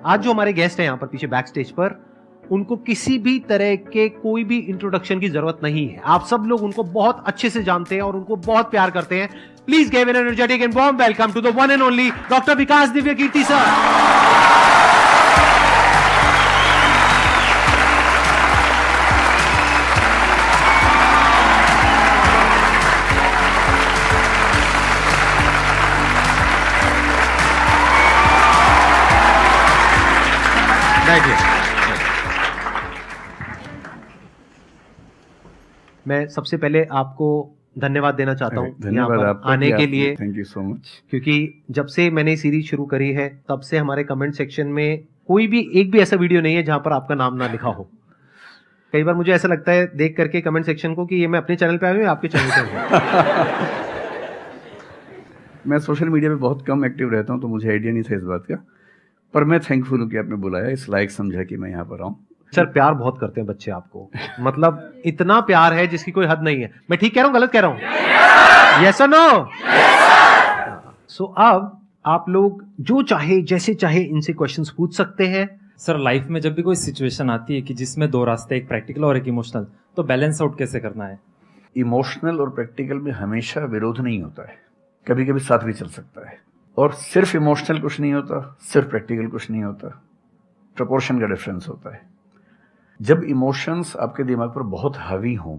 आज जो हमारे गेस्ट हैं यहाँ पर पीछे बैक स्टेज पर, उनको किसी भी तरह के कोई भी इंट्रोडक्शन की जरूरत नहीं है। आप सब लोग उनको बहुत अच्छे से जानते हैं और उनको बहुत प्यार करते हैं। Please give an energetic and warm welcome to the one and only doctor Vikas Divya Kirti sir. मैं सबसे पहले आपको धन्यवाद देना चाहता हूँ यहाँ पर आने के लिए। Thank you so much. क्योंकि जब से मैंने सीरीज शुरू करी है तब से हमारे कमेंट सेक्शन में कोई भी एक भी ऐसा वीडियो नहीं है जहां पर आपका नाम ना लिखा हो। कई बार मुझे ऐसा लगता है देख करके कमेंट सेक्शन को कि ये मैं अपने चैनल पे आया हूँ या आपके चैनल पे हूँ। मैं सोशल मीडिया पे बहुत कम एक्टिव रहता हूँ तो मुझे आइडिया नहीं था इस बात का, पर मैं थैंकफुल हूँ कि आपने बुलाया, इस लायक समझा कि मैं यहाँ पर आऊँ। सर प्यार बहुत करते हैं बच्चे आपको, मतलब इतना प्यार है जिसकी कोई हद नहीं है। मैं ठीक कह रहा हूँ गलत कह रहा हूँ? यस और नो? सो अब आप लोग जो चाहे जैसे चाहे इनसे क्वेश्चंस पूछ सकते हैं। सर लाइफ में जब भी कोई सिचुएशन आती है कि जिसमें दो रास्ते, एक प्रैक्टिकल और एक इमोशनल, तो बैलेंस आउट कैसे करना है? इमोशनल और प्रैक्टिकल में हमेशा विरोध नहीं होता है, कभी कभी साथ भी चल सकता है। और सिर्फ इमोशनल कुछ नहीं होता, सिर्फ प्रैक्टिकल कुछ नहीं होता, प्रोपोर्शन का डिफरेंस होता है। जब इमोशंस आपके दिमाग पर बहुत हावी हों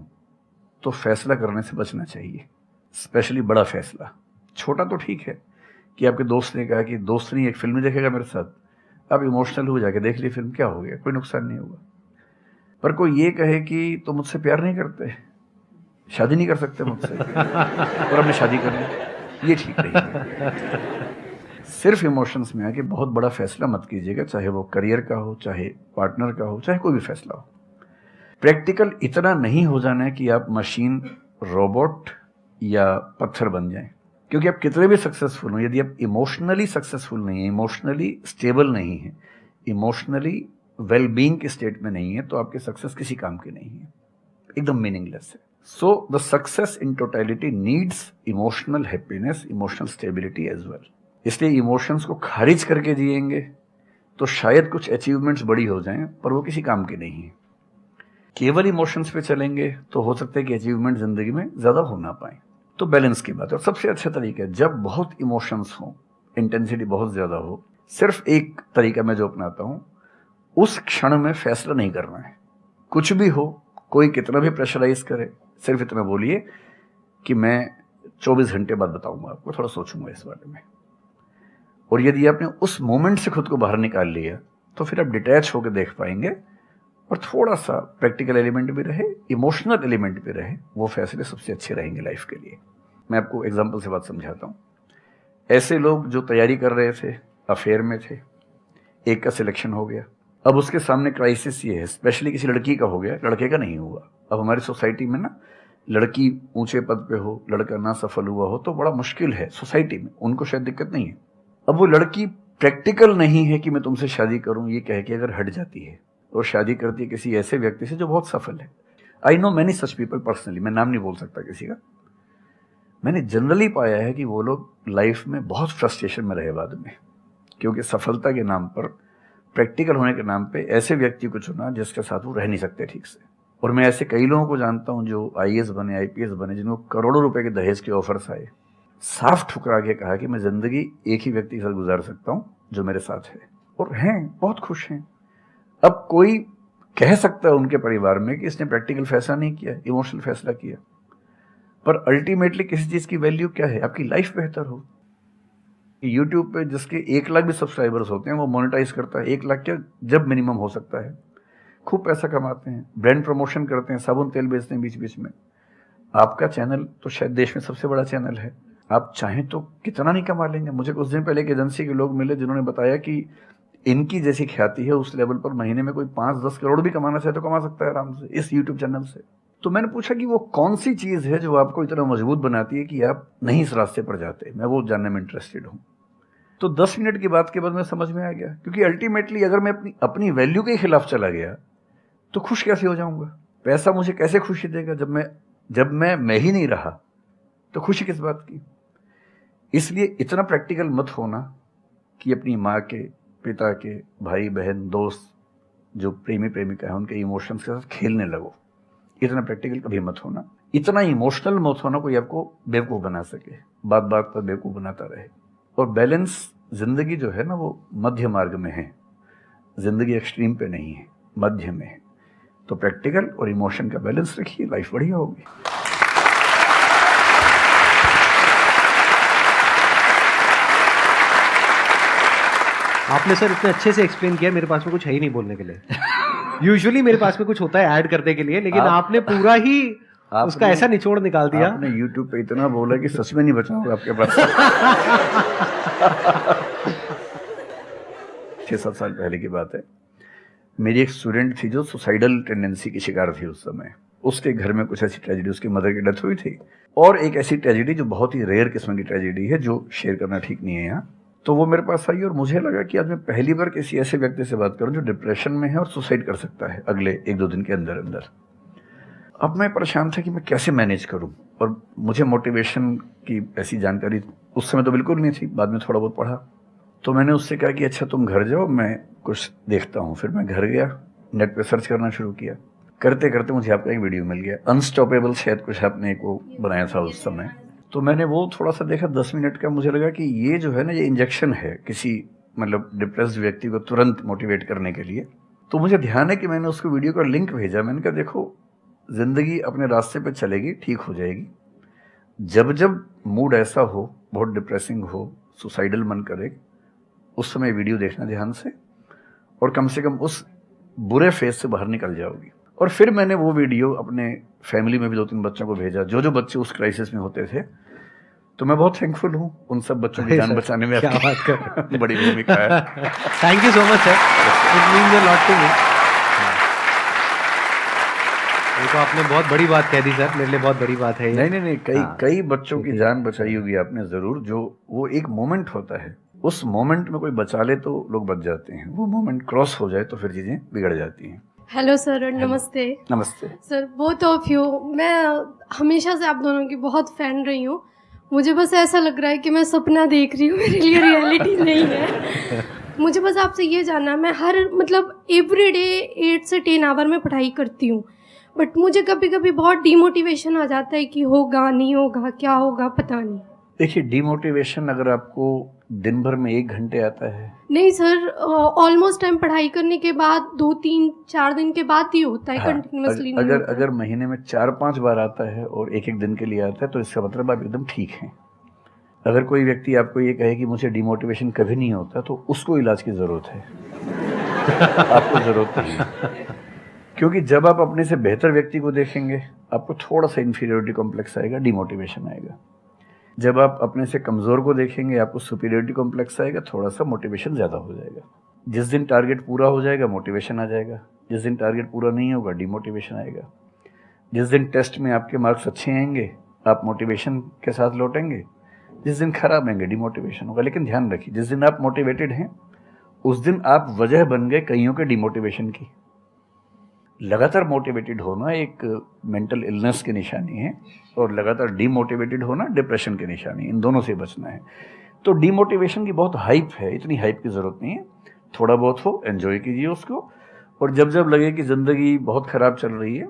तो फैसला करने से बचना चाहिए, स्पेशली बड़ा फैसला। छोटा तो ठीक है कि आपके दोस्त ने कहा कि दोस्त नहीं एक फिल्म देखेगा मेरे साथ, आप इमोशनल हो जाके देख ली फिल्म, क्या हो गया, कोई नुकसान नहीं होगा। पर कोई ये कहे कि तो मुझसे प्यार नहीं करते, शादी नहीं कर सकते मुझसे और हमने शादी कर ली, ये ठीक नहीं है। सिर्फ इमोशंस में आके बहुत बड़ा फैसला मत कीजिएगा, चाहे वो करियर का हो, चाहे पार्टनर का हो, चाहे कोई भी फैसला हो। प्रैक्टिकल इतना नहीं हो जाना है कि आप मशीन, रोबोट या पत्थर बन जाएं। क्योंकि आप कितने भी सक्सेसफुल हो, यदि आप इमोशनली सक्सेसफुल नहीं है, इमोशनली स्टेबल नहीं है, इमोशनली वेलबींग के स्टेट में नहीं है, तो आपकी सक्सेस किसी काम की नहीं है, एकदम मीनिंगलेस है। So the success in totality needs emotional happiness, emotional stability as well. इसलिए इमोशंस को खारिज करके जिएंगे तो शायद कुछ अचीवमेंट्स बड़ी हो जाएं, पर वो किसी काम की नहीं है। केवल इमोशंस पे चलेंगे तो हो सकता है कि अचीवमेंट जिंदगी में ज्यादा हो ना पाए। तो बैलेंस की बात है। और सबसे अच्छा तरीका है, जब बहुत इमोशंस हो, इंटेंसिटी बहुत ज्यादा हो, सिर्फ एक तरीका मैं जो अपनाता हूं, उस क्षण में फैसला नहीं करना है। कुछ भी हो, कोई कितना भी प्रेशराइज करे, सिर्फ इतना बोलिए कि मैं 24 घंटे बाद बताऊंगा आपको, थोड़ा सोचूंगा इस बारे में। और यदि आपने उस मोमेंट से खुद को बाहर निकाल लिया तो फिर आप डिटैच होकर देख पाएंगे और थोड़ा सा प्रैक्टिकल एलिमेंट भी रहे, इमोशनल एलिमेंट भी रहे, वो फैसले सबसे अच्छे रहेंगे लाइफ के लिए। मैं आपको एग्जांपल से बात समझाता हूँ। ऐसे लोग जो तैयारी कर रहे थे, अफेयर में थे, एक का सिलेक्शन हो गया, अब उसके सामने क्राइसिस ये है, स्पेशली किसी लड़की का हो गया, लड़के का नहीं हुआ। अब हमारी सोसाइटी में ना, लड़की ऊंचे पद पे हो, लड़का ना सफल हुआ हो तो बड़ा मुश्किल है सोसाइटी में, उनको शायद दिक्कत नहीं है। अब वो लड़की प्रैक्टिकल नहीं है कि मैं तुमसे शादी करूं, ये कह के अगर हट जाती है और शादी करती है किसी ऐसे व्यक्ति से जो बहुत सफल है। I know many such people personally, मैं नाम नहीं बोल सकता किसी का। मैंने जनरली पाया है कि वो लोग लाइफ में बहुत फ्रस्ट्रेशन में रहे बाद में, क्योंकि सफलता के नाम पर, प्रैक्टिकल होने के नाम पे ऐसे व्यक्ति को चुना जिसके साथ वो रह नहीं सकते ठीक से। और मैं ऐसे कई लोगों को जानता हूं जो आईएएस बने, IPS बने, जिनको करोड़ों रुपए के दहेज के ऑफर्स आए, साफ ठुकरा के कहा कि मैं जिंदगी एक ही व्यक्ति के साथ गुजार सकता हूं जो मेरे साथ है, और हैं, बहुत खुश हैं। अब कोई कह सकता है उनके परिवार में कि इसने प्रैक्टिकल फैसला नहीं किया, इमोशनल फैसला किया, पर अल्टीमेटली किसी चीज की वैल्यू क्या है? आपकी लाइफ बेहतर हो। यूट्यूब पे जिसके 1 लाख भी सब्सक्राइबर्स होते हैं वो मोनेटाइज करता है, 1 लाख क्या जब मिनिमम हो सकता है, खूब पैसा कमाते हैं, ब्रांड प्रमोशन करते हैं, साबुन तेल बेचते हैं बीच बीच में। आपका चैनल तो शायद देश में सबसे बड़ा चैनल है, आप चाहें तो कितना नहीं कमा लेंगे। मुझे कुछ दिन पहले एक एजेंसी के लोग मिले जिन्होंने बताया कि इनकी जैसी ख्याति है उस लेवल पर महीने में कोई 5-10 करोड़ भी कमाना चाहे तो कमा सकता है आराम से इस यूट्यूब चैनल से। तो मैंने पूछा कि वो कौन सी चीज है जो आपको इतना मजबूत बनाती है कि आप नहीं इस रास्ते पर जाते, मैं वो जानने में इंटरेस्टेड हूँ। तो 10 मिनट की बात के बाद मैं समझ में आ गया, क्योंकि अल्टीमेटली अगर मैं अपनी वैल्यू के खिलाफ चला गया तो खुश कैसे हो जाऊंगा? पैसा मुझे कैसे खुशी देगा जब मैं ही नहीं रहा, तो खुशी किस बात की? इसलिए इतना प्रैक्टिकल मत होना कि अपनी माँ के, पिता के, भाई बहन, दोस्त, जो प्रेमी प्रेमिका है, उनके इमोशंस के साथ खेलने लगो। इतना प्रैक्टिकल कभी मत होना, इतना इमोशनल मत होना कोई आपको बेवकूफ़ बना सके, बात बात पर बेवकूफ़ बनाता रहे। और बैलेंस जिंदगी जो है ना, वो मध्य मार्ग में है, जिंदगी एक्सट्रीम पे नहीं है, मध्य में है। तो प्रैक्टिकल और इमोशन का बैलेंस रखिए, लाइफ बढ़िया होगी। आपने सर इतने अच्छे से एक्सप्लेन किया, मेरे पास में कुछ है ही नहीं बोलने के लिए। यूजुअली मेरे पास में कुछ होता है ऐड करने के लिए, लेकिन आपने पूरा ही उसका ऐसा निचोड़ निकाल दिया। आपने YouTube पे इतना बोला कि सच में नहीं बचा होगा आपके पास। 6-7 साल पहले की बात है, मेरी एक स्टूडेंट थी जो सुसाइडल टेंडेंसी की शिकार थी उस समय। उसके घर में कुछ ऐसी ट्रेजेडी, उसकी मदर की डेथ हुई थी, और एक ऐसी ट्रेजेडी जो बहुत ही रेयर किस्म की ट्रेजेडी है, जो शेयर करना ठीक नहीं है यहाँ। तो वो मेरे पास आई और मुझे लगा कि आज मैं पहली बार किसी ऐसे व्यक्ति से बात करूं जो डिप्रेशन में है और सुसाइड कर सकता है अगले 1-2 दिन के अंदर अंदर। अब मैं परेशान था कि मैं कैसे मैनेज करूं, और मुझे मोटिवेशन की ऐसी जानकारी उस समय तो बिल्कुल नहीं थी, बाद में थोड़ा बहुत पढ़ा। तो मैंने उससे कहा कि अच्छा तुम घर जाओ, मैं कुछ देखता हूँ। फिर मैं घर गया, नेट पे सर्च करना शुरू किया। करते करते मुझे आपका एक वीडियो मिल गया, अनस्टॉपेबल, शायद कुछ आपने एक वो बनाया था उस समय। तो मैंने वो थोड़ा सा देखा, 10 मिनट का। मुझे लगा कि ये जो है ना, ये इंजेक्शन है किसी मतलब डिप्रेस्ड व्यक्ति को तुरंत मोटिवेट करने के लिए। तो मुझे ध्यान है कि मैंने उसको वीडियो का लिंक भेजा। मैंने कहा देखो, जिंदगी अपने रास्ते पे चलेगी, ठीक हो जाएगी। जब जब मूड ऐसा हो, बहुत डिप्रेसिंग हो, सुसाइडल मन करे, उस समय वीडियो देखना ध्यान से, और कम से कम उस बुरे फेज से बाहर निकल जाओगी। और फिर मैंने वो वीडियो अपने फैमिली में भी 2-3 बच्चों को भेजा, जो बच्चे उस क्राइसिस में होते थे। तो मैं बहुत थैंकफुल हूँ उन सब बच्चों की जान बचाने में क्या बात कर बड़ी भूमिका है। Thank you so much sir, it means a lot to me. ये तो आपने बहुत बड़ी बात कह दी सर, मेरे लिए बहुत बड़ी बात है। नहीं, कई बच्चों की जान बचाई होगी आपने जरूर। जो वो एक मोमेंट होता है, उस मोमेंट में कोई बचा ले तो लोग बच जाते हैं, वो मोमेंट क्रॉस हो जाए तो फिर चीजें बिगड़ जाती हैं। हेलो सर, नमस्ते। नमस्ते सर, बोथ ऑफ यू, मैं हमेशा से आप दोनों की बहुत फैन रही हूँ। मुझे बस ऐसा लग रहा है कि मैं सपना देख रही हूँ, मेरे लिए रियलिटी नहीं है। मुझे बस आपसे ये जानना, मैं हर मतलब एवरी डे 8 से 10 आवर में पढ़ाई करती हूँ, बट मुझे कभी कभी बहुत डिमोटिवेशन आ जाता है कि होगा नहीं होगा, क्या होगा पता नहीं। देखिए, डिमोटिवेशन अगर आपको दिन भर में 1 घंटे आता है। नहीं सर, ऑलमोस्ट टाइम पढ़ाई करने के बाद 2-3-4 दिन के बाद ही होता है। हाँ, कंटिन्यूअसली अगर महीने में 4-5 बार आता है और 1-1 दिन के लिए आता है, तो इसका मतलब आप एकदम ठीक हैं। अगर कोई व्यक्ति आपको ये कहे कि मुझे डिमोटिवेशन कभी नहीं होता, तो उसको इलाज की जरूरत है। आपको जरूरत नहीं है, क्योंकि जब आप अपने से बेहतर व्यक्ति को देखेंगे, आपको थोड़ा सा इंफीरियरिटी कॉम्प्लेक्स आएगा, डिमोटिवेशन आएगा। जब आप अपने से कमज़ोर को देखेंगे, आपको सुपीरियरिटी कॉम्प्लेक्स आएगा, थोड़ा सा मोटिवेशन ज़्यादा हो जाएगा। जिस दिन टारगेट पूरा हो जाएगा, मोटिवेशन आ जाएगा। जिस दिन टारगेट पूरा नहीं होगा, डिमोटिवेशन आएगा। जिस दिन टेस्ट में आपके मार्क्स अच्छे आएंगे, आप मोटिवेशन के साथ लौटेंगे। जिस दिन खराब आएंगे, डिमोटिवेशन होगा। लेकिन ध्यान रखिए, जिस दिन आप मोटिवेटेड हैं, उस दिन आप वजह बन गए कईयों के डिमोटिवेशन की। लगातार मोटिवेटेड होना एक मेंटल इलनेस की निशानी है, और लगातार डीमोटिवेटेड होना डिप्रेशन की निशानी है। इन दोनों से बचना है। तो डीमोटिवेशन की बहुत हाइप है, इतनी हाइप की ज़रूरत नहीं है। थोड़ा बहुत हो, एंजॉय कीजिए उसको। और जब जब लगे कि ज़िंदगी बहुत ख़राब चल रही है,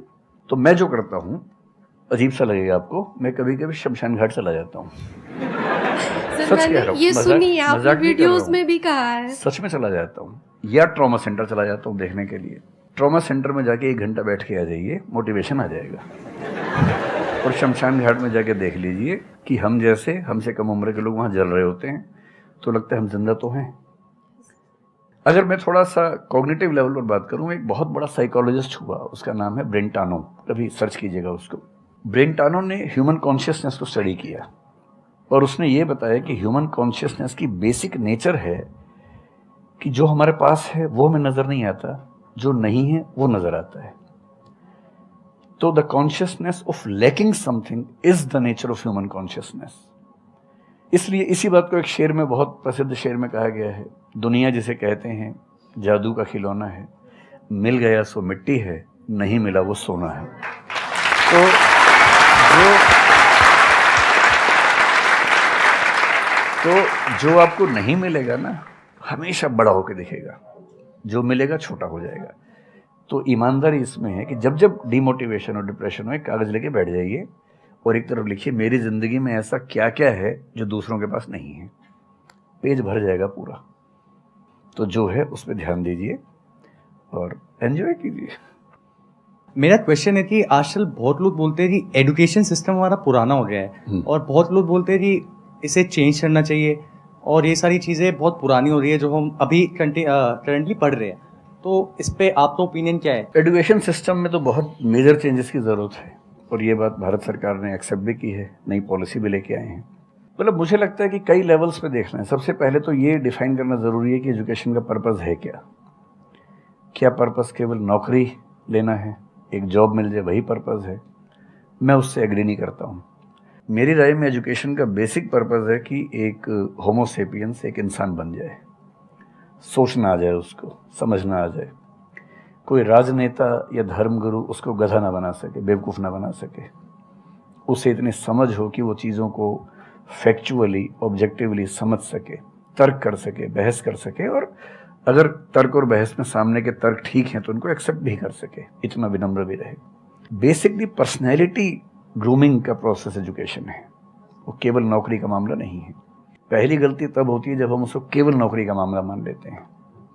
तो मैं जो करता हूँ, अजीब सा लगेगा आपको, मैं कभी कभी शमशान घाट चला जाता हूँ। सच कह रहा हूँ, ये सुनी है आपने वीडियोस में भी कहा है। सच में चला जाता हूँ, या ट्रॉमा सेंटर चला जाता हूँ देखने के लिए। ट्रॉमा सेंटर में जाके 1 घंटा बैठ के आ जाइए, मोटिवेशन आ जाएगा। और शमशान घाट में जाके देख लीजिए कि हम जैसे हमसे कम उम्र के लोग वहाँ जल रहे होते हैं, तो लगता है हम जिंदा तो हैं। अगर मैं थोड़ा सा कॉग्निटिव लेवल पर बात करूँ, एक बहुत बड़ा साइकोलॉजिस्ट हुआ, उसका नाम है ब्रेंटानो, कभी सर्च कीजिएगा उसको। ब्रेंटानो ने ह्यूमन कॉन्शियसनेस को स्टडी किया, और उसने ये बताया कि ह्यूमन कॉन्शियसनेस की बेसिक नेचर है कि जो हमारे पास है वो हमें नजर नहीं आता, जो नहीं है वो नजर आता है। तो the consciousness of lacking something is the nature of human consciousness. इसलिए इसी बात को एक शेर में, बहुत प्रसिद्ध शेर में कहा गया है, दुनिया जिसे कहते हैं जादू का खिलौना है, मिल गया सो मिट्टी है, नहीं मिला वो सोना है। तो जो आपको नहीं मिलेगा ना, हमेशा बड़ा होकर दिखेगा, जो मिलेगा छोटा हो जाएगा। तो ईमानदारी इसमें है कि जब जब डिमोटिवेशन और डिप्रेशन हो, एक कागज़ लेके बैठ जाइए और एक तरफ लिखिए मेरी ज़िंदगी में ऐसा क्या क्या है जो दूसरों के पास नहीं है। पेज भर जाएगा पूरा। तो जो है उस पर ध्यान दीजिए और एंजॉय कीजिए। मेरा क्वेश्चन है कि आजकल बहुत लोग बोलते हैं कि एजुकेशन सिस्टम हमारा पुराना हो गया है और बहुत लोग बोलते हैं कि इसे चेंज करना चाहिए और ये सारी चीज़ें बहुत पुरानी हो रही है जो हम अभी करंटली पढ़ रहे हैं। तो इस पे आपका ओपिनियन क्या है? एजुकेशन सिस्टम में तो बहुत मेजर चेंजेस की ज़रूरत है और ये बात भारत सरकार ने एक्सेप्ट भी की है, नई पॉलिसी भी लेके आए हैं। मतलब मुझे लगता है कि कई लेवल्स पे देखना है। सबसे पहले तो ये डिफाइन करना ज़रूरी है कि एजुकेशन का पर्पज़ है क्या। क्या पर्पज़ केवल नौकरी लेना है, एक जॉब मिल जाए, वही पर्पज़ है? मैं उससे एग्री नहीं करता हूँ। मेरी राय में एजुकेशन का बेसिक पर्पज़ है कि एक होमो सेपियंस एक इंसान बन जाए, सोचना आ जाए, उसको समझना आ जाए। कोई राजनेता या धर्मगुरु उसको गधा ना बना सके, बेवकूफ़ ना बना सके। उसे इतनी समझ हो कि वो चीज़ों को फैक्चुअली, ऑब्जेक्टिवली समझ सके, तर्क कर सके, बहस कर सके, और अगर तर्क और बहस में सामने के तर्क ठीक हैं तो उनको एक्सेप्ट भी कर सके, इतना विनम्र भी रहे। बेसिकली पर्सनैलिटी ग्रूमिंग का प्रोसेस एजुकेशन है, वो केवल नौकरी का मामला नहीं है। पहली गलती तब होती है जब हम उसको केवल नौकरी का मामला मान लेते हैं।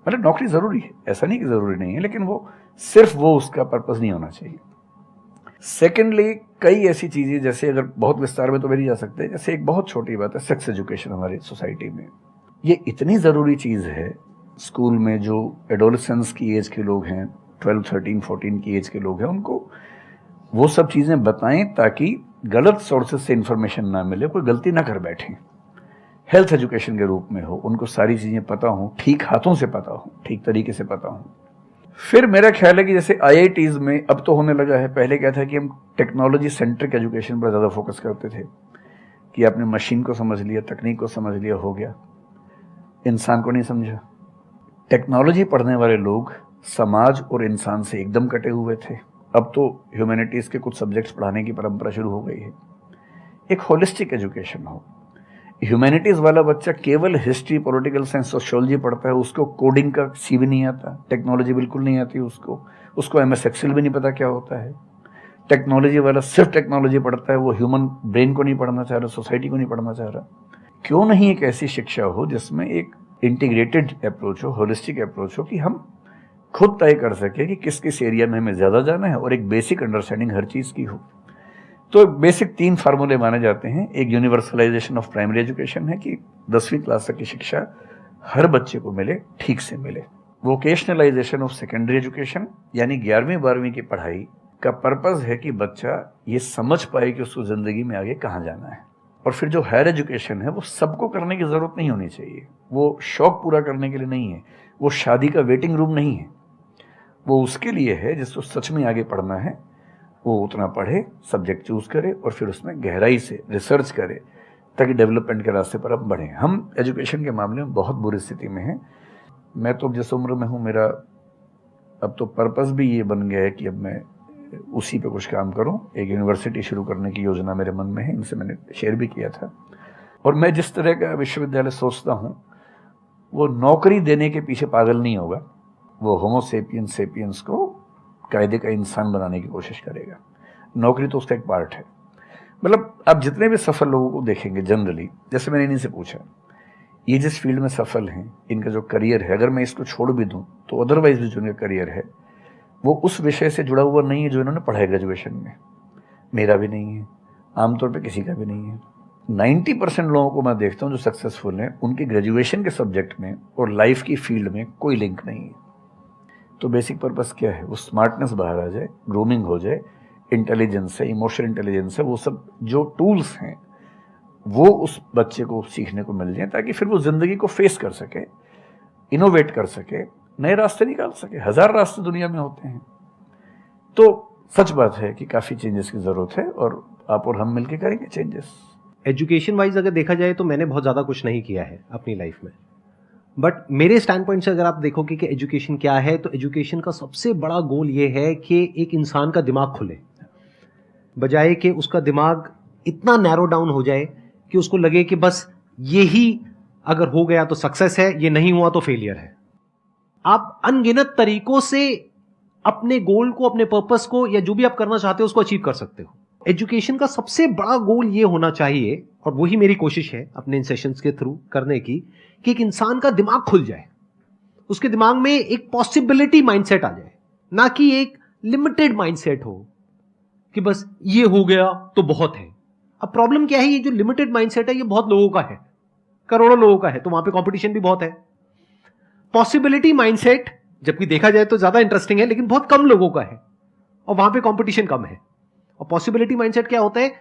मतलब नौकरी ज़रूरी है, ऐसा नहीं कि ज़रूरी नहीं है, लेकिन वो सिर्फ वो उसका पर्पज़ नहीं होना चाहिए। सेकेंडली, कई ऐसी चीज़ें, जैसे अगर बहुत विस्तार में तो मेरी जा सकते हैं, जैसे एक बहुत छोटी बात है सेक्स एजुकेशन हमारी सोसाइटी में। ये इतनी ज़रूरी चीज़ है। स्कूल में जो एडोलेसेंस की एज के लोग हैं, 12, 13, 14 की एज के लोग हैं, उनको वो सब चीज़ें बताएं ताकि गलत सोर्सेज से इंफॉर्मेशन ना मिले, कोई गलती ना कर बैठें। हेल्थ एजुकेशन के रूप में हो, उनको सारी चीज़ें पता हों, ठीक हाथों से पता हो, ठीक तरीके से पता हो। फिर मेरा ख्याल है कि जैसे IITs में अब तो होने लगा है, पहले क्या था कि हम टेक्नोलॉजी सेंट्रिक एजुकेशन पर ज़्यादा फोकस करते थे कि आपने मशीन को समझ लिया, तकनीक को समझ लिया, हो गया, इंसान को नहीं समझा। टेक्नोलॉजी पढ़ने वाले लोग समाज और इंसान से एकदम कटे हुए थे। अब तो ह्यूमैनिटीज़ के कुछ सब्जेक्ट्स पढ़ाने की परंपरा शुरू हो गई है। एक होलिस्टिक एजुकेशन हो। ह्यूमैनिटीज़ वाला बच्चा केवल हिस्ट्री, पॉलिटिकल साइंस, सोशियोलॉजी पढ़ता है, उसको कोडिंग का सी भी नहीं आता, टेक्नोलॉजी बिल्कुल नहीं आती उसको MS एक्सेल भी नहीं पता क्या होता है। टेक्नोलॉजी वाला सिर्फ टेक्नोलॉजी पढ़ता है, वो ह्यूमन ब्रेन को नहीं पढ़ना चाह रहा, सोसाइटी को नहीं पढ़ना चाह रहा। क्यों नहीं एक ऐसी शिक्षा हो जिसमें एक इंटीग्रेटेड अप्रोच हो, होलिस्टिक अप्रोच हो, कि हम खुद तय कर सके कि किस किस एरिया में हमें ज़्यादा जाना है और एक बेसिक अंडरस्टैंडिंग हर चीज़ की हो। तो बेसिक 3 फार्मूले माने जाते हैं। एक यूनिवर्सलाइजेशन ऑफ प्राइमरी एजुकेशन है कि 10वीं क्लास तक की शिक्षा हर बच्चे को मिले, ठीक से मिले। वोकेशनलाइजेशन ऑफ सेकेंडरी एजुकेशन, यानी 11वीं 12वीं की पढ़ाई का पर्पज़ है कि बच्चा ये समझ पाए कि उसको ज़िंदगी में आगे कहाँ जाना है। और फिर जो हायर एजुकेशन है वो सबको करने की ज़रूरत नहीं होनी चाहिए, वो शौक पूरा करने के लिए नहीं है, वो शादी का वेटिंग रूम नहीं है, वो उसके लिए है जिसको सच में आगे पढ़ना है, वो उतना पढ़े, सब्जेक्ट चूज़ करे और फिर उसमें गहराई से रिसर्च करे ताकि डेवलपमेंट के रास्ते पर अब बढ़ें। हम एजुकेशन के मामले में बहुत बुरी स्थिति में हैं। मैं तो जिस उम्र में हूँ, मेरा अब तो पर्पज़ भी ये बन गया है कि अब मैं उसी पे कुछ काम करूं। एक यूनिवर्सिटी शुरू करने की योजना मेरे मन में है, इनसे मैंने शेयर भी किया था। और मैं जिस तरह का विश्वविद्यालय सोचता हूं वो नौकरी देने के पीछे पागल नहीं होगा, वो होमो सेपियंस को कायदे का इंसान बनाने की कोशिश करेगा। नौकरी तो उसका एक पार्ट है। मतलब आप जितने भी सफल लोगों को देखेंगे जनरली, जैसे मैंने इन्हीं से पूछा, ये जिस फील्ड में सफल हैं, इनका जो करियर है, अगर मैं इसको छोड़ भी दूं तो अदरवाइज भी जो इनका करियर है वो उस विषय से जुड़ा हुआ नहीं है जो इन्होंने पढ़ा है ग्रेजुएशन में। मेरा भी नहीं है, आमतौर पे किसी का भी नहीं है। 90% लोगों को मैं देखता हूँ जो सक्सेसफुल हैं, उनके ग्रेजुएशन के सब्जेक्ट में और लाइफ की फील्ड में कोई लिंक नहीं है। तो बेसिक पर्पस क्या है? वो स्मार्टनेस बाहर आ जाए, ग्रूमिंग हो जाए, इंटेलिजेंस है, इमोशनल इंटेलिजेंस है, वो सब जो टूल्स हैं वो उस बच्चे को सीखने को मिल जाए ताकि फिर वो ज़िंदगी को फेस कर सके, इनोवेट कर सके, नए रास्ते निकाल सके। 1000 रास्ते दुनिया में होते हैं। तो सच बात है कि काफ़ी चेंजेस की ज़रूरत है और आप और हम मिलकर करेंगे चेंजेस। एजुकेशन वाइज अगर देखा जाए तो मैंने बहुत ज़्यादा कुछ नहीं किया है अपनी लाइफ में, बट मेरे स्टैंड पॉइंट से अगर आप देखोगे कि एजुकेशन क्या है, तो एजुकेशन का सबसे बड़ा गोल ये है कि एक इंसान का दिमाग खुले, बजाय कि उसका दिमाग इतना नैरो डाउन हो जाए कि उसको लगे कि बस यही अगर हो गया तो सक्सेस है, ये नहीं हुआ तो फेलियर है। आप अनगिनत तरीकों से अपने गोल को, अपने पर्पस को, या जो भी आप करना चाहते हो उसको अचीव कर सकते हो। एजुकेशन का सबसे बड़ा गोल ये होना चाहिए, और वही मेरी कोशिश है अपने इन सेशंस के थ्रू करने की, कि एक इंसान का दिमाग खुल जाए, उसके दिमाग में एक पॉसिबिलिटी माइंडसेट आ जाए, ना कि एक लिमिटेड माइंडसेट हो कि बस ये हो गया तो बहुत है। अब प्रॉब्लम क्या है, ये जो लिमिटेड माइंडसेट है ये बहुत लोगों का है, करोड़ों लोगों का है, तो वहां पे कंपटीशन भी बहुत है। पॉसिबिलिटी माइंडसेट जबकि देखा जाए तो ज्यादा इंटरेस्टिंग है, लेकिन बहुत कम लोगों का है और वहां पे कंपटीशन कम है। और पॉसिबिलिटी माइंडसेट क्या होता है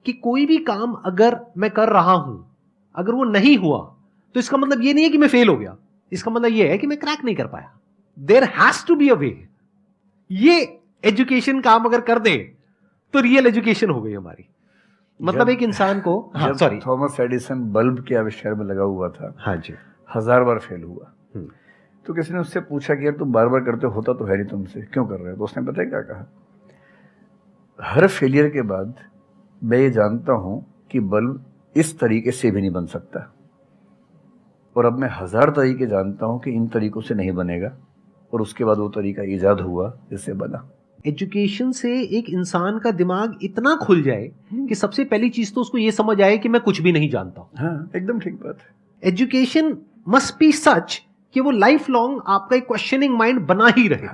कि कोई भी काम अगर मैं कर रहा हूं, अगर वो नहीं हुआ तो इसका मतलब ये नहीं है कि मैं फेल हो गया, इसका मतलब ये है कि मैं क्रैक नहीं कर पाया। There has to be a way. ये एजुकेशन काम अगर कर दे तो रियल एजुकेशन हो गई हमारी। मतलब एक इंसान को, हाँ सॉरी, थॉमस एडिसन बल्ब के आविष्कार में लगा हुआ था, हाँ जी, 1000 बार फेल हुआ। तो किसी ने उससे पूछा कि यार तुम बार बार करते होता तो है नहीं तुमसे, क्यों कर रहे हो? तो उसने पता है क्या कहा, हर फेलियर के बाद मैं ये जानता हूं कि बल्ब इस तरीके से भी नहीं बन सकता, और अब मैं 1000 तरीके जानता हूं कि इन तरीकों से नहीं बनेगा, और उसके बाद वो तरीका ईजाद हुआ जिससे बना। एजुकेशन से एक इंसान का दिमाग इतना खुल जाए कि सबसे पहली चीज तो उसको ये समझ आए कि मैं कुछ भी नहीं जानता हूं। हाँ, एकदम ठीक बात है। एजुकेशन मस्ट बी सच कि वो लाइफ लॉन्ग आपका एक क्वेश्चनिंग माइंड बना ही रहे,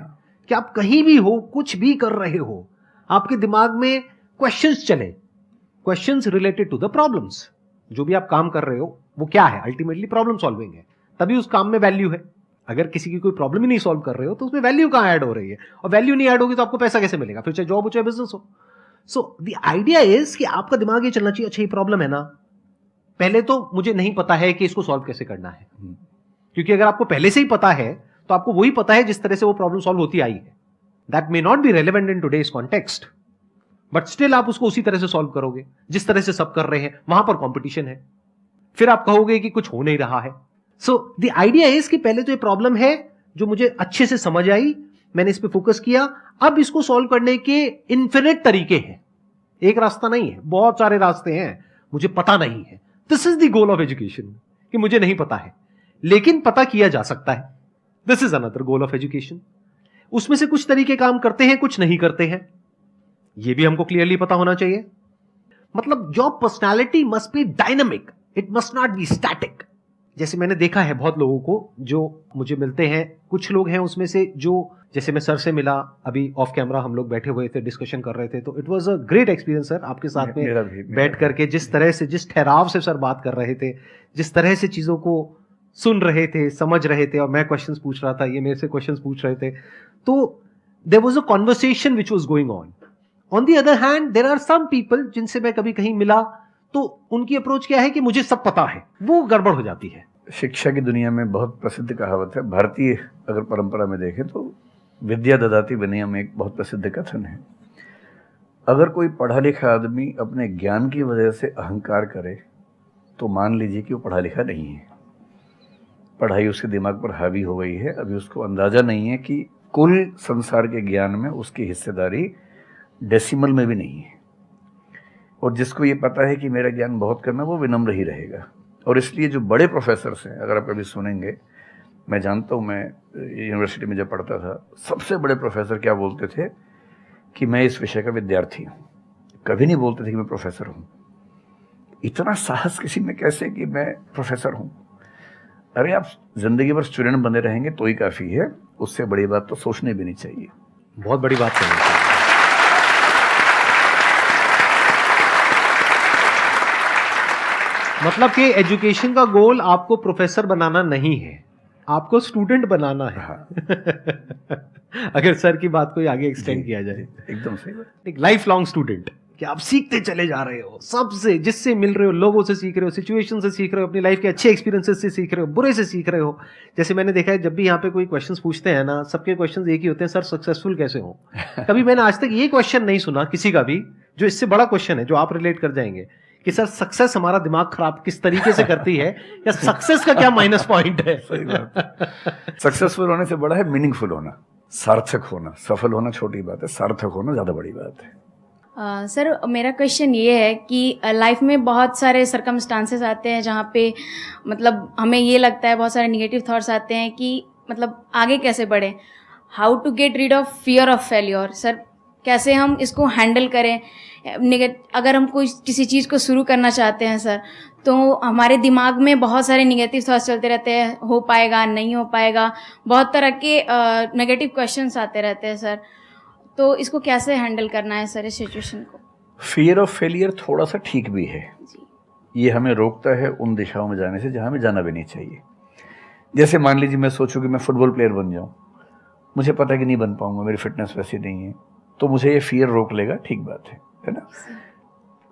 कि आप कहीं भी हो, कुछ भी कर रहे हो, आपके दिमाग में क्वेश्चंस चले, questions related to the problems. जो भी आप काम कर रहे हो वो क्या है, अल्टीमेटली प्रॉब्लम सॉल्विंग है, तभी उस काम में वैल्यू है। अगर किसी की कोई प्रॉब्लम ही नहीं सॉल्व कर रहे हो तो उसमें वैल्यू कहां ऐड हो रही है, और वैल्यू नहीं ऐड होगी तो आपको पैसा कैसे मिलेगा, फिर चाहे जॉब हो चाहे बिजनेस हो। सो द आइडिया इज कि आपका दिमाग ये चलना चाहिए, अच्छा ये प्रॉब्लम है ना, पहले तो मुझे नहीं पता है कि इसको सॉल्व कैसे करना है, क्योंकि अगर आपको पहले से ही पता है तो आपको वही पता है जिस तरह से वो प्रॉब्लम सॉल्व होती आई है। That may not be relevant in today's context, but still आप उसको उसी तरह से सॉल्व करोगे जिस तरह से सब कर रहे हैं। वहां पर कंपटीशन है, फिर आप कहोगे कि कुछ हो नहीं रहा है। सो द आइडिया इज कि पहले तो ये प्रॉब्लम है जो मुझे अच्छे से समझ आई, मैंने इस पे फोकस किया, अब इसको सॉल्व करने के इन्फिनिट तरीके हैं, एक रास्ता नहीं है, बहुत सारे रास्ते हैं, मुझे पता नहीं है। This is the goal of education, कि मुझे नहीं पता है लेकिन पता किया जा सकता है। This is another goal of education. उसमें से कुछ तरीके काम करते हैं, कुछ नहीं करते हैं, यह भी हमको क्लियरली पता होना चाहिए। मतलब your personality must be dynamic, it must not be static. जैसे मैंने देखा है बहुत लोगों को जो मुझे मिलते हैं, कुछ लोग हैं उसमें से जो, जैसे मैं सर से मिला अभी ऑफ कैमरा, हम लोग बैठे हुए थे, डिस्कशन कर रहे थे, तो it was a great experience sir, आपके साथ में बैठ करके जिस तरह से, जिस ठहराव से सर बात कर रहे थे, जिस तरह से चीजों को सुन रहे थे, समझ रहे थे, और मैं क्वेश्चंस पूछ रहा था, ये मेरे से क्वेश्चंस पूछ रहे थे, तो there was a conversation which was going on. On the other hand there are some people जिनसे मैं कभी कहीं मिला तो उनकी अप्रोच क्या है कि मुझे सब पता है, वो गड़बड़ हो जाती है। शिक्षा की दुनिया में बहुत प्रसिद्ध कहावत है, भारतीय अगर परंपरा में देखें तो विद्या ददाति विनयम में एक बहुत प्रसिद्ध कथन है। अगर कोई पढ़ा लिखा आदमी अपने ज्ञान की वजह से अहंकार करे तो मान लीजिए कि वो पढ़ा लिखा नहीं है, पढ़ाई उसके दिमाग पर हावी हो गई है, अभी उसको अंदाजा नहीं है कि कुल संसार के ज्ञान में उसकी हिस्सेदारी डेसिमल में भी नहीं है। और जिसको ये पता है कि मेरा ज्ञान बहुत कम है वो विनम्र ही रहेगा। और इसलिए जो बड़े प्रोफेसर्स हैं, अगर आप कभी सुनेंगे, मैं जानता हूँ, मैं यूनिवर्सिटी में जब पढ़ता था, सबसे बड़े प्रोफेसर क्या बोलते थे कि मैं इस विषय का विद्यार्थी हूँ, कभी नहीं बोलते थे कि मैं प्रोफेसर हूँ। इतना साहस किसी में कैसे कि मैं प्रोफेसर हूँ? अरे आप जिंदगी भर स्टूडेंट बने रहेंगे तो ही काफ़ी है, उससे बड़ी बात तो सोचने भी नहीं चाहिए। बहुत बड़ी बात करनी चाहिए। मतलब कि एजुकेशन का गोल आपको प्रोफेसर बनाना नहीं है, आपको स्टूडेंट बनाना है। अगर सर की बात को आगे एक्सटेंड किया जाए, एकदम सही बात। एक लाइफ लॉन्ग स्टूडेंट, कि आप सीखते चले जा रहे हो, सबसे, जिससे मिल रहे हो, लोगों से सीख रहे हो, सिचुएशन से सीख रहे हो, अपनी लाइफ के अच्छे एक्सपीरियंसेस से सीख रहे हो, बुरे से सीख रहे हो। जैसे मैंने देखा है, जब भी यहाँ पे कोई क्वेश्चंस पूछते हैं ना, सबके क्वेश्चंस एक ही होते हैं, सर सक्सेसफुल कैसे हो। कभी मैंने आज तक ये क्वेश्चन नहीं सुना किसी का भी जो इससे बड़ा क्वेश्चन है, जो आप रिलेट कर जाएंगे कि सर सक्सेस हमारा दिमाग खराब किस तरीके से करती है, या सक्सेस का क्या माइनस पॉइंट है। सही बात। सक्सेसफुल होने से बड़ा है मीनिंगफुल होना, सार्थक होना। सफल होना छोटी बात है, सार्थक होना ज्यादा बड़ी बात है। सर मेरा क्वेश्चन ये है कि लाइफ में बहुत सारे सर्कमस्टांसेस आते हैं जहाँ पे मतलब हमें ये लगता है, बहुत सारे नेगेटिव थॉट्स आते हैं कि मतलब आगे कैसे बढ़े, how to get rid of fear of failure. Sir कैसे हम इसको हैंडल करें, अगर हम कोई किसी चीज़ को शुरू करना चाहते हैं सर, तो हमारे दिमाग में बहुत सारे नेगेटिव थॉट्स चलते रहते हैं, हो पाएगा नहीं हो पाएगा, बहुत तरह के नेगेटिव क्वेश्चंस आते रहते हैं सर, तो इसको कैसे हैंडल करना है सर इस सिचुएशन को? फियर ऑफ फेलियर थोड़ा सा ठीक भी है जी। ये हमें रोकता है उन दिशाओं में जाने से जहाँ हमें जाना भी नहीं चाहिए। जैसे मान लीजिए मैं सोचूं कि मैं फुटबॉल प्लेयर बन जाऊं, मुझे पता है कि नहीं बन पाऊंगा, मेरी फिटनेस वैसी नहीं है, तो मुझे ये फियर रोक लेगा, ठीक बात है ना।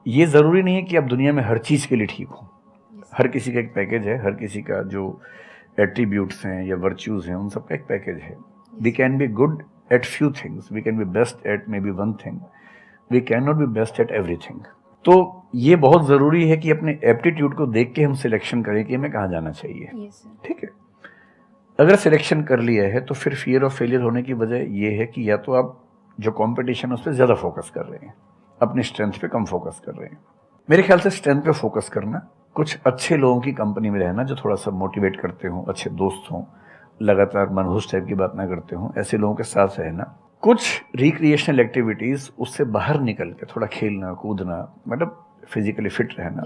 ये ज़रूरी नहीं है कि आप दुनिया में हर चीज़ के लिए ठीक हो। हर किसी का एक पैकेज है, हर किसी का जो एट्रीब्यूट्स हैं या वर्च्यूज़ हैं उन सब का एक पैकेज है। We can be good at few things, we can be best at maybe one thing, we cannot be best at everything। तो ये बहुत ज़रूरी है कि अपने एप्टीट्यूड को देख के हम सिलेक्शन करें कि हमें कहाँ जाना चाहिए। ठीक है, अगर सिलेक्शन कर लिया है तो फिर फियर ऑफ फेलियर होने की वजह ये है कि या तो आप जो कंपटीशन है उस पर ज़्यादा फोकस कर रहे हैं, अपनी स्ट्रेंथ पे कम फोकस कर रहे हैं। मेरे ख्याल से स्ट्रेंथ पे फोकस करना, कुछ अच्छे लोगों की कंपनी में रहना जो थोड़ा सा मोटिवेट करते हों, अच्छे दोस्त हों, लगातार मनहूस टाइप की बात ना करते हों, ऐसे लोगों के साथ रहना, कुछ रिक्रिएशनल एक्टिविटीज़ उससे बाहर निकल के थोड़ा खेलना कूदना, मतलब फिजिकली फिट रहना,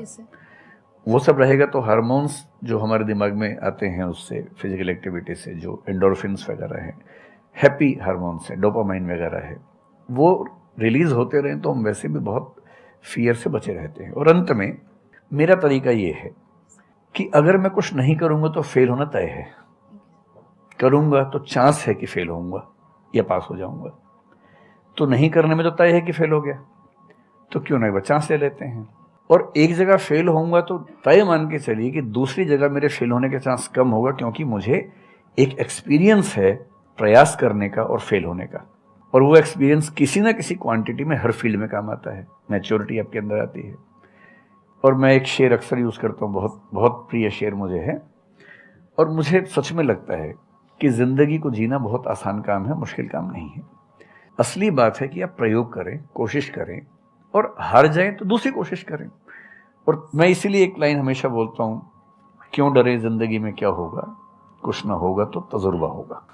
वो सब रहेगा तो हार्मोन्स जो हमारे दिमाग में आते हैं उससे, फिजिकल एक्टिविटी से, जो एंडोर्फिन्स वगैरह हैं, हैप्पी हार्मोन्स हैं, डोपामाइन वगैरह है, वो रिलीज होते रहें तो हम वैसे भी बहुत फियर से बचे रहते हैं। और अंत में मेरा तरीका ये है कि अगर मैं कुछ नहीं करूँगा तो फेल होना तय है, करूँगा तो चांस है कि फेल होऊंगा या पास हो जाऊंगा, तो नहीं करने में तो तय है कि फेल हो गया, तो क्यों नहीं चांस ले लेते हैं। और एक जगह फेल होऊंगा तो तय मान के चलिए कि दूसरी जगह मेरे फेल होने के चांस कम होगा, क्योंकि मुझे एक एक्सपीरियंस है प्रयास करने का और फेल होने का, और वो एक्सपीरियंस किसी ना किसी क्वांटिटी में हर फील्ड में काम आता है, मैच्योरिटी आपके अंदर आती है। और मैं एक शेर अक्सर यूज़ करता हूँ, बहुत बहुत प्रिय शेर मुझे है, और मुझे सच में लगता है कि ज़िंदगी को जीना बहुत आसान काम है, मुश्किल काम नहीं है। असली बात है कि आप प्रयोग करें, कोशिश करें, और हार जाएं तो दूसरी कोशिश करें। और मैं इसीलिए एक लाइन हमेशा बोलता हूँ, क्यों डरे ज़िंदगी में क्या होगा, कुछ ना होगा तो तजुर्बा होगा।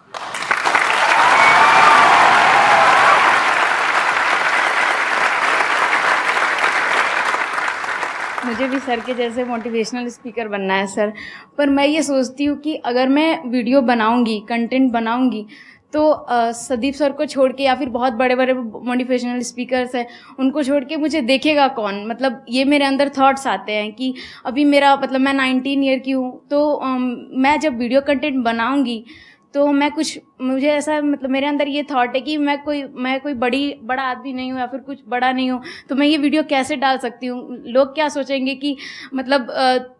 मुझे भी सर के जैसे मोटिवेशनल स्पीकर बनना है सर, पर मैं ये सोचती हूँ कि अगर मैं वीडियो बनाऊँगी, कंटेंट बनाऊँगी, तो संदीप सर को छोड़ के या फिर बहुत बड़े बड़े मोटिवेशनल स्पीकर्स हैं उनको छोड़ के मुझे देखेगा कौन। मतलब ये मेरे अंदर थॉट्स आते हैं कि अभी मेरा मतलब मैं 19 ईयर की हूँ, तो मैं जब वीडियो कंटेंट बनाऊँगी तो मैं कुछ, मुझे ऐसा मतलब मेरे अंदर ये थॉट है कि मैं कोई बड़ा आदमी नहीं हूँ या फिर कुछ बड़ा नहीं हूँ, तो मैं ये वीडियो कैसे डाल सकती हूँ, लोग क्या सोचेंगे कि मतलब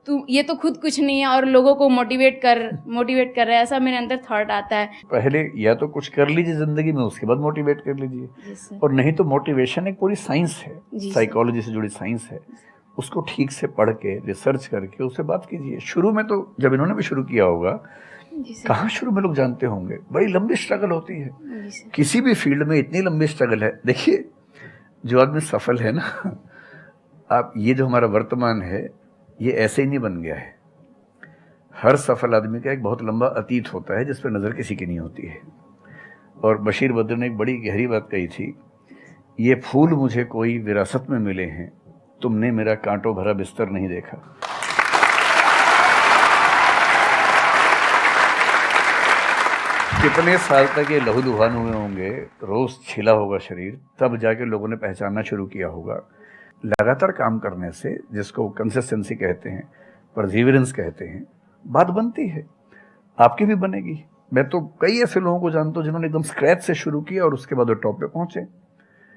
तू ये तो खुद कुछ नहीं है और लोगों को मोटिवेट कर रहा है, ऐसा मेरे अंदर थॉट आता है। पहले या तो कुछ कर लीजिए जिंदगी में, उसके बाद मोटिवेट कर लीजिए, और नहीं तो मोटिवेशन एक पूरी साइंस है, साइकोलॉजी से जुड़ी साइंस है, उसको ठीक से पढ़ के रिसर्च करके उससे बात कीजिए। शुरू में तो जब इन्होंने भी शुरू किया होगा, कहाँ शुरू में लोग जानते होंगे, बड़ी लंबी स्ट्रगल होती है, किसी भी फील्ड में इतनी लंबी स्ट्रगल है। देखिए जो आदमी सफल है ना, आप ये जो हमारा वर्तमान है ये ऐसे ही नहीं बन गया है। हर सफल आदमी का एक बहुत लंबा अतीत होता है जिस पर नज़र किसी की नहीं होती है। और बशीर बद्र ने एक बड़ी गहरी बात कही थी, ये फूल मुझे कोई विरासत में मिले हैं, तुमने मेरा कांटों भरा बिस्तर नहीं देखा। कितने साल तक ये लहूलुहान हुए होंगे, रोज छिला होगा शरीर, तब जाके लोगों ने पहचानना शुरू किया होगा। लगातार काम करने से, जिसको कंसिस्टेंसी कहते हैं, परसिवरेंस कहते हैं, बात बनती है, आपकी भी बनेगी। मैं तो कई ऐसे लोगों को जानता हूँ जिन्होंने एकदम स्क्रैच से शुरू किया और उसके बाद वो टॉप पे पहुंचे।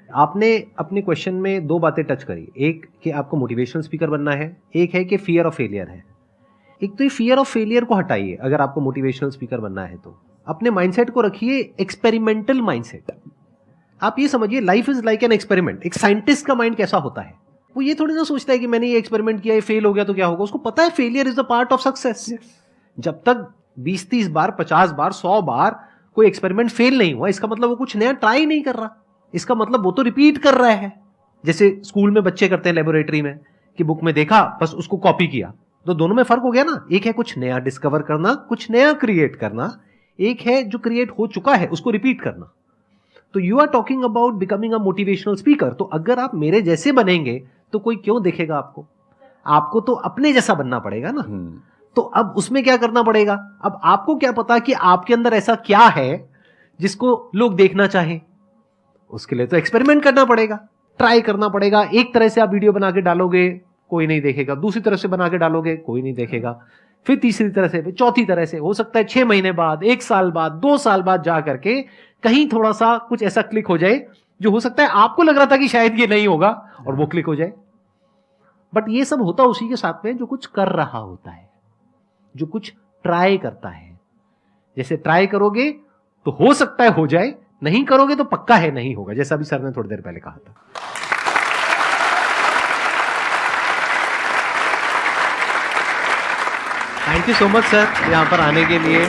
आपने अपने क्वेश्चन में दो बातें टच करी, एक कि आपको मोटिवेशनल स्पीकर बनना है, एक है कि फियर ऑफ फेलियर है। एक तो ये फियर ऑफ फेलियर को हटाइए, अगर आपको मोटिवेशनल स्पीकर बनना है तो अपने माइंडसेट को रखिए एक्सपेरिमेंटल माइंडसेट। आप ये समझिए life is like an experiment. एक साइंटिस्ट का माइंड कैसा होता है, वो ये थोड़ी ना सोचता है कि मैंने ये एक्सपेरिमेंट किया, ये फेल हो गया तो क्या होगा। उसको पता है failure is the part of success. जब तक 20-30 बार, 50 बार, 100 बार कोई एक्सपेरिमेंट फेल नहीं हुआ, इसका मतलब वो कुछ नया ट्राई नहीं कर रहा, इसका मतलब वो तो रिपीट कर रहा है। जैसे स्कूल में बच्चे करते हैं लेबोरेटरी में कि बुक में देखा बस उसको कॉपी किया, तो दोनों में फर्क हो गया ना। एक है कुछ नया डिस्कवर करना, कुछ नया क्रिएट करना, एक है जो क्रिएट हो चुका है उसको रिपीट करना। तो you are talking about becoming a motivational speaker. तो अगर आप मेरे जैसे बनेंगे तो कोई क्यों देखेगा आपको? आपको तो अपने जैसा बनना पड़ेगा ना। तो अब उसमें क्या करना पड़ेगा? अब आपको क्या पता कि आपके अंदर ऐसा क्या है जिसको लोग देखना चाहें? उसके लिए तो एक्सपेरिमेंट करना पड़ेगा, ट्राई करना पड़ेगा। एक तरह से आप वीडियो बना के डालोगे, कोई नहीं देखेगा। दूसरी तरह से बना के डालोगे, कोई नहीं देखेगा। फिर तीसरी तरह से, फिर चौथी तरह से। हो सकता है 6 महीने बाद, 1 साल बाद, 2 साल बाद जा करके कहीं थोड़ा सा कुछ ऐसा क्लिक हो जाए जो हो सकता है आपको लग रहा था कि शायद ये नहीं होगा और वो क्लिक हो जाए। बट ये सब होता उसी के साथ में जो कुछ कर रहा होता है, जो कुछ ट्राई करता है। जैसे ट्राई करोगे तो हो सकता है हो जाए, नहीं करोगे तो पक्का है नहीं होगा, जैसा भी सर ने थोड़ी देर पहले कहा था। Thank you so much sir, यहां पर आने के लिए।